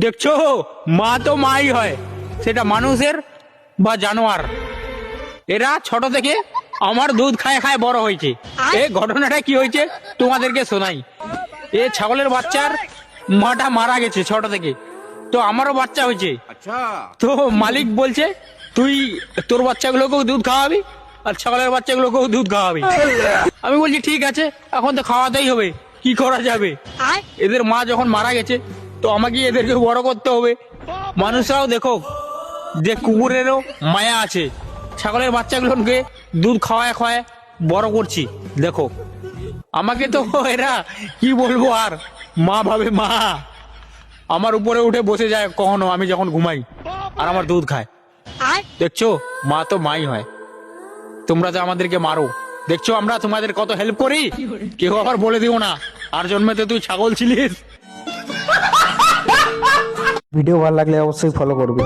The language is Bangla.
দেখছো, মা তো মাই হয়, সেটা মানুষের বা জানোয়ার। এরা ছোট থেকে আমার দুধ খায় খায় বড় হয়েছে। এই ঘটনাটা কি হয়েছে তোমাদেরকে শোনাই। এ ছাগলের বাচ্চার মাটা মারা গেছে ছোট থেকে, তো আমারও বাচ্চা হয়েছে। তো মালিক বলছে তুই তোর বাচ্চাগুলোকেও দুধ খাওয়াবি আর ছাগলের বাচ্চাগুলোকেও দুধ খাওয়াবি। আমি বলছি ঠিক আছে, এখন তো খাওয়াতেই হবে, কি করা যাবে। এদের মা যখন মারা গেছে তো আমাকে এদেরকে বড় করতে হবে। মানুষরাও দেখো যে কুকুরেরও মায়া আছে, ছাগলের বাচ্চাগুলোকে দুধ খাওয়ায় খাওয়ায় বড় করছি। দেখো আমাকে তো এরা কি বলবো, আর মা ভাবে মা। আমার উপরে উঠে বসে যায় কখনো আমি যখন ঘুমাই, আর আমার দুধ খায়। দেখছো, মা তো মাই হয়। তোমরা যে আমাদেরকে মারো, দেখছো আমরা তোমাদের কত হেল্প করি, কেউ আবার বলে দিও না আর জন্মেতে তুই ছাগল ছিলিস। ভিডিও ভালো লাগলে অবশ্যই ফলো করবে।